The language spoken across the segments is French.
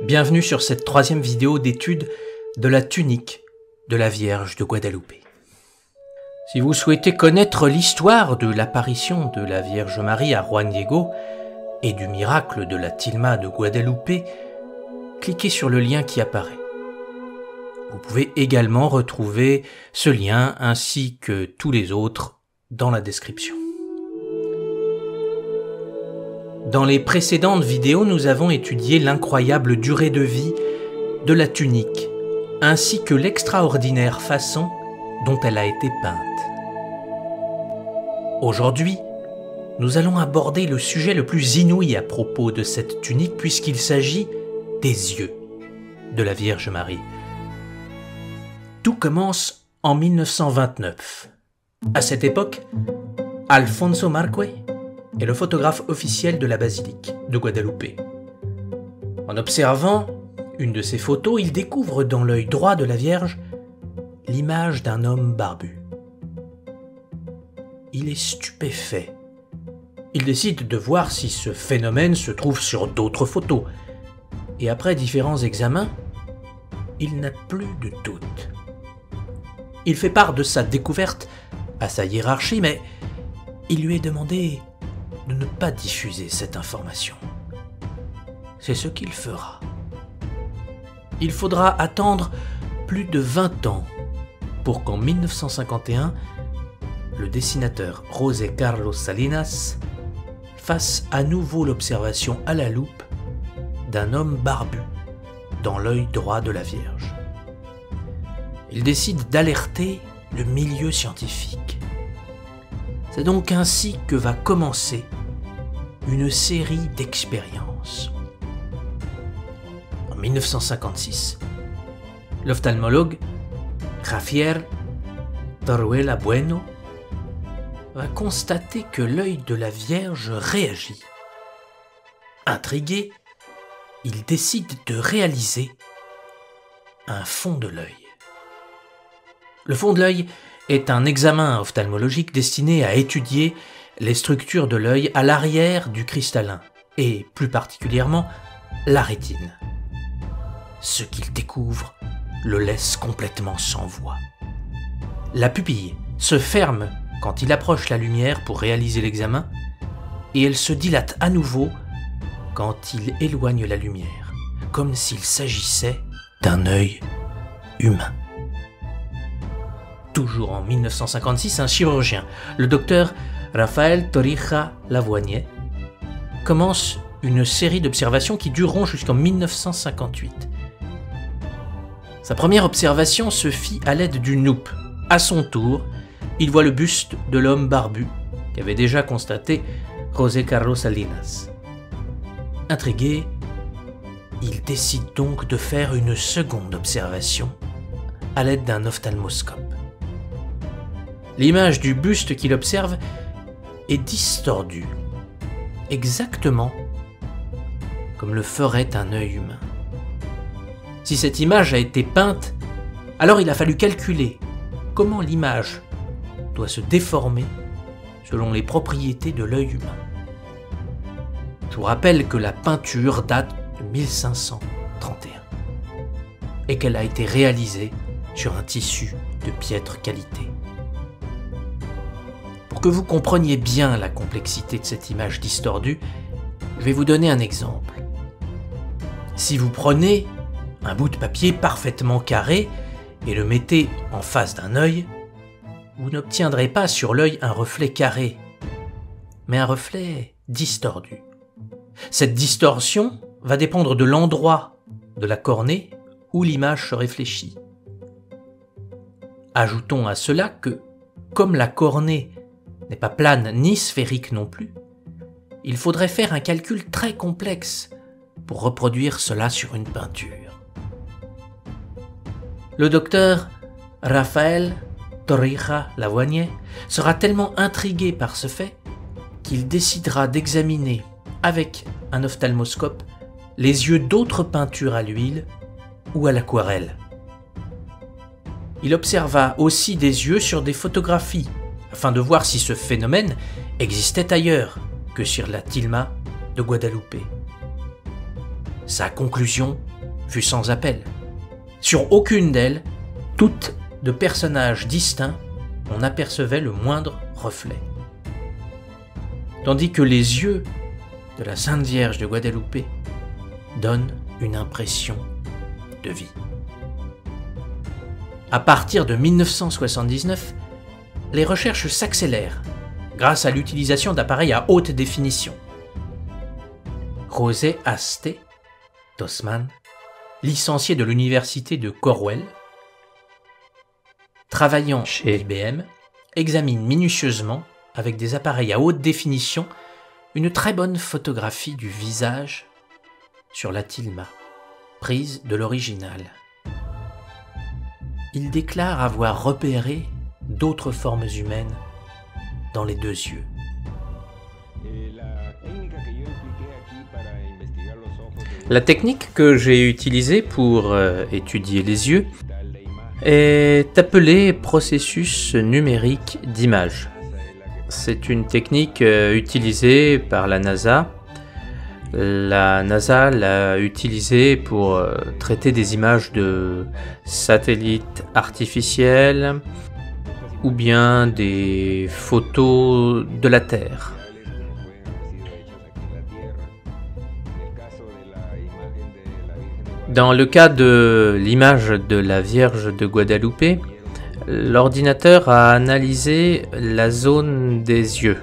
Bienvenue sur cette troisième vidéo d'étude de la tunique de la Vierge de Guadeloupe. Si vous souhaitez connaître l'histoire de l'apparition de la Vierge Marie à Juan Diego et du miracle de la tilma de Guadeloupe, cliquez sur le lien qui apparaît. Vous pouvez également retrouver ce lien ainsi que tous les autres dans la description. Dans les précédentes vidéos, nous avons étudié l'incroyable durée de vie de la tunique, ainsi que l'extraordinaire façon dont elle a été peinte. Aujourd'hui, nous allons aborder le sujet le plus inouï à propos de cette tunique puisqu'il s'agit des yeux de la Vierge Marie. Tout commence en 1929. À cette époque, Alfonso Marque est le photographe officiel de la basilique de Guadeloupe. En observant une de ses photos, il découvre dans l'œil droit de la Vierge l'image d'un homme barbu. Il est stupéfait. Il décide de voir si ce phénomène se trouve sur d'autres photos. Et après différents examens, il n'a plus de doute. Il fait part de sa découverte à sa hiérarchie, mais il lui est demandé de ne pas diffuser cette information. C'est ce qu'il fera. Il faudra attendre plus de 20 ans pour qu'en 1951, le dessinateur José Carlos Salinas fasse à nouveau l'observation à la loupe d'un homme barbu dans l'œil droit de la Vierge. Il décide d'alerter le milieu scientifique. C'est donc ainsi que va commencer une série d'expériences. En 1956, l'ophtalmologue Javier Torruella Bueno va constater que l'œil de la Vierge réagit. Intrigué, il décide de réaliser un fond de l'œil. Le fond de l'œil est un examen ophtalmologique destiné à étudier les structures de l'œil à l'arrière du cristallin, et plus particulièrement la rétine. Ce qu'il découvre le laisse complètement sans voix. La pupille se ferme quand il approche la lumière pour réaliser l'examen, et elle se dilate à nouveau quand il éloigne la lumière, comme s'il s'agissait d'un œil humain. Toujours en 1956, un chirurgien, le docteur Rafael Torija Lavoignet, commence une série d'observations qui dureront jusqu'en 1958. Sa première observation se fit à l'aide d'une loupe. À son tour, il voit le buste de l'homme barbu qu'avait déjà constaté José Carlos Salinas. Intrigué, il décide donc de faire une seconde observation à l'aide d'un ophtalmoscope. L'image du buste qu'il observe est distordue, exactement comme le ferait un œil humain. Si cette image a été peinte, alors il a fallu calculer comment l'image doit se déformer selon les propriétés de l'œil humain. Je vous rappelle que la peinture date de 1531 et qu'elle a été réalisée sur un tissu de piètre qualité. Pour que vous compreniez bien la complexité de cette image distordue, je vais vous donner un exemple. Si vous prenez un bout de papier parfaitement carré et le mettez en face d'un œil, vous n'obtiendrez pas sur l'œil un reflet carré, mais un reflet distordu. Cette distorsion va dépendre de l'endroit de la cornée où l'image se réfléchit. Ajoutons à cela que, comme la cornée n'est pas plane ni sphérique non plus, il faudrait faire un calcul très complexe pour reproduire cela sur une peinture. Le docteur Rafael Torija Lavoignet sera tellement intrigué par ce fait qu'il décidera d'examiner avec un ophtalmoscope les yeux d'autres peintures à l'huile ou à l'aquarelle. Il observa aussi des yeux sur des photographies afin de voir si ce phénomène existait ailleurs que sur la tilma de Guadeloupe. Sa conclusion fut sans appel. Sur aucune d'elles, toutes de personnages distincts, on apercevait le moindre reflet. Tandis que les yeux de la Sainte Vierge de Guadeloupe donnent une impression de vie. À partir de 1979, les recherches s'accélèrent grâce à l'utilisation d'appareils à haute définition. José Aste Tosman, licencié de l'université de Cornell, travaillant chez IBM, examine minutieusement, avec des appareils à haute définition, une très bonne photographie du visage sur la tilma, prise de l'original. Il déclare avoir repéré d'autres formes humaines dans les deux yeux. La technique que j'ai utilisée pour étudier les yeux est appelée processus numérique d'image. C'est une technique utilisée par la NASA. La NASA l'a utilisée pour traiter des images de satellites artificiels ou bien des photos de la Terre. Dans le cas de l'image de la Vierge de Guadeloupe, l'ordinateur a analysé la zone des yeux,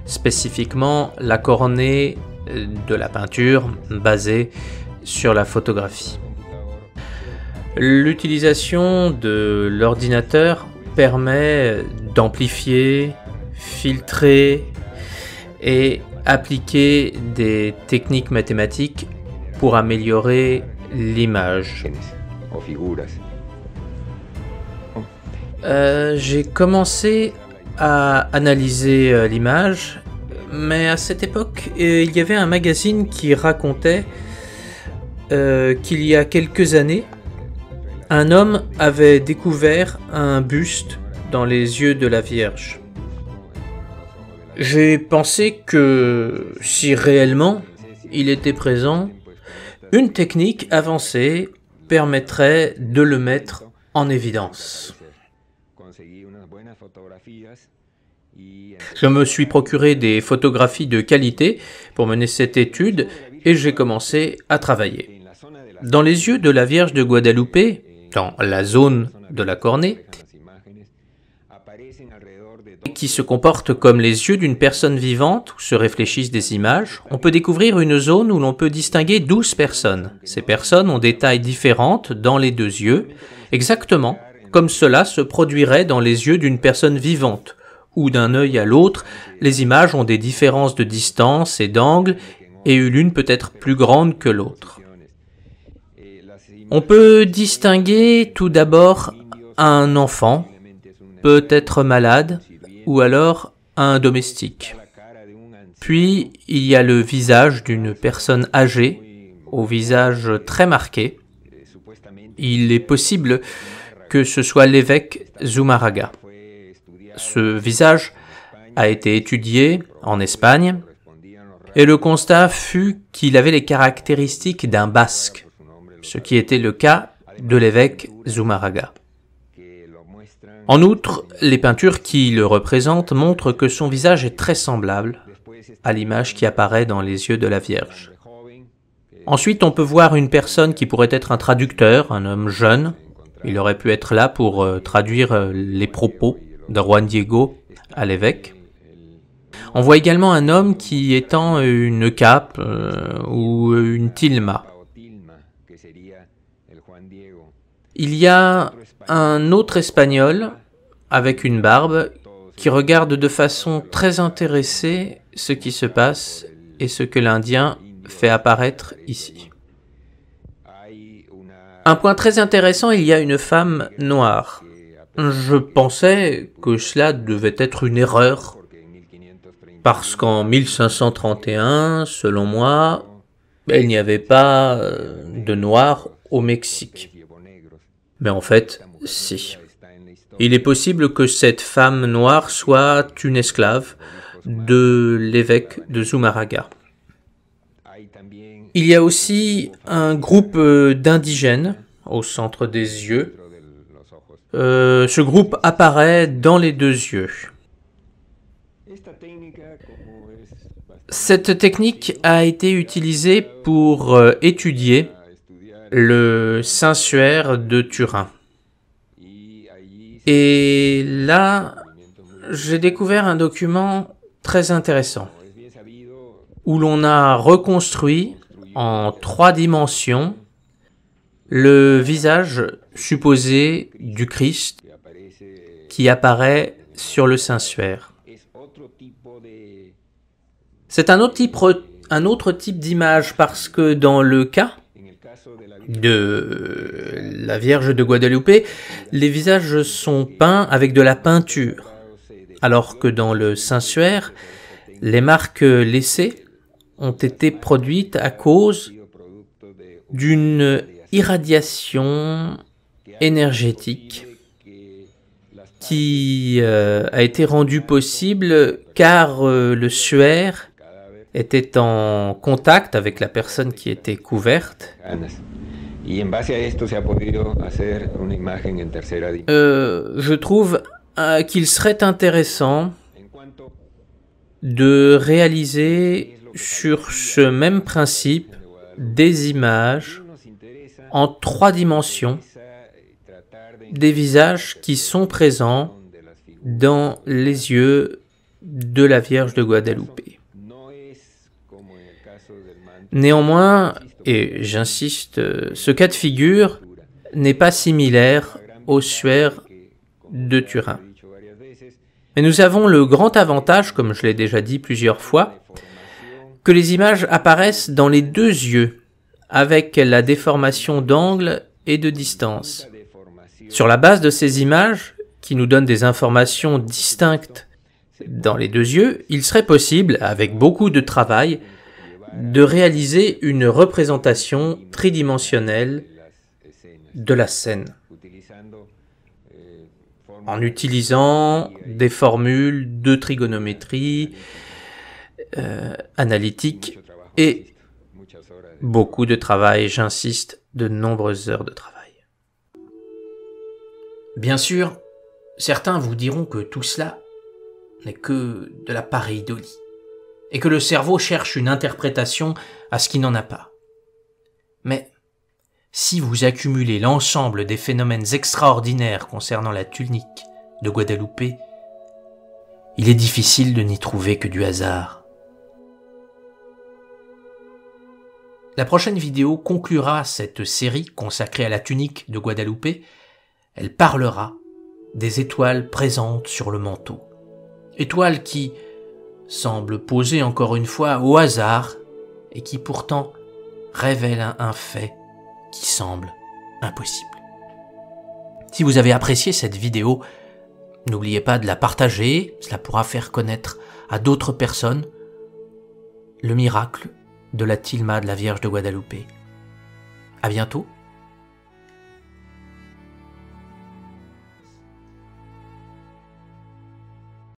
spécifiquement la cornée de la peinture basée sur la photographie. L'utilisation de l'ordinateur permet d'amplifier, filtrer et appliquer des techniques mathématiques pour améliorer l'image. J'ai commencé à analyser l'image, mais à cette époque, il y avait un magazine qui racontait qu'il y a quelques années, un homme avait découvert un buste dans les yeux de la Vierge. J'ai pensé que si réellement il était présent, une technique avancée permettrait de le mettre en évidence. Je me suis procuré des photographies de qualité pour mener cette étude et j'ai commencé à travailler. Dans les yeux de la Vierge de Guadeloupe, dans la zone de la cornée, qui se comporte comme les yeux d'une personne vivante où se réfléchissent des images, on peut découvrir une zone où l'on peut distinguer 12 personnes. Ces personnes ont des tailles différentes dans les deux yeux, exactement comme cela se produirait dans les yeux d'une personne vivante, où d'un œil à l'autre, les images ont des différences de distance et d'angle, et l'une peut être plus grande que l'autre. On peut distinguer tout d'abord un enfant, peut-être malade, ou alors un domestique. Puis, il y a le visage d'une personne âgée, au visage très marqué. Il est possible que ce soit l'évêque Zumarraga. Ce visage a été étudié en Espagne, et le constat fut qu'il avait les caractéristiques d'un basque, ce qui était le cas de l'évêque Zumarraga. En outre, les peintures qui le représentent montrent que son visage est très semblable à l'image qui apparaît dans les yeux de la Vierge. Ensuite, on peut voir une personne qui pourrait être un traducteur, un homme jeune. Il aurait pu être là pour traduire les propos de Juan Diego à l'évêque. On voit également un homme qui étend une cape ou une tilma. Il y a un autre Espagnol avec une barbe qui regarde de façon très intéressée ce qui se passe et ce que l'Indien fait apparaître ici. Un point très intéressant, il y a une femme noire. Je pensais que cela devait être une erreur, parce qu'en 1531, selon moi, il n'y avait pas de noirs au Mexique. Mais en fait, si. Il est possible que cette femme noire soit une esclave de l'évêque de Zumarraga. Il y a aussi un groupe d'indigènes au centre des yeux. Ce groupe apparaît dans les deux yeux. Cette technique a été utilisée pour étudier le Saint-Suaire de Turin. Et là, j'ai découvert un document très intéressant où l'on a reconstruit en 3 dimensions le visage supposé du Christ qui apparaît sur le Saint-Suaire. C'est un autre type d'image parce que dans le cas de la Vierge de Guadalupe, les visages sont peints avec de la peinture, alors que dans le Saint-Suaire, les marques laissées ont été produites à cause d'une irradiation énergétique qui a été rendue possible car le suaire était en contact avec la personne qui était couverte. Je trouve qu'il serait intéressant de réaliser sur ce même principe des images en 3 dimensions des visages qui sont présents dans les yeux de la Vierge de Guadalupe. Néanmoins, et j'insiste, ce cas de figure n'est pas similaire au suaire de Turin. Mais nous avons le grand avantage, comme je l'ai déjà dit plusieurs fois, que les images apparaissent dans les 2 yeux, avec la déformation d'angle et de distance. Sur la base de ces images, qui nous donnent des informations distinctes dans les 2 yeux, il serait possible, avec beaucoup de travail, de réaliser une représentation tridimensionnelle de la scène, en utilisant des formules de trigonométrie analytique et beaucoup de travail, j'insiste, de nombreuses heures de travail. Bien sûr, certains vous diront que tout cela n'est que de la pareidolie, et que le cerveau cherche une interprétation à ce qui n'en a pas. Mais si vous accumulez l'ensemble des phénomènes extraordinaires concernant la tunique de Guadalupe, il est difficile de n'y trouver que du hasard. La prochaine vidéo conclura cette série consacrée à la tunique de Guadalupe. Elle parlera des étoiles présentes sur le manteau. Étoiles qui semblent posées encore une fois au hasard et qui pourtant révèlent un fait qui semble impossible. Si vous avez apprécié cette vidéo, n'oubliez pas de la partager, cela pourra faire connaître à d'autres personnes le miracle de la tilma de la Vierge de Guadalupe. À bientôt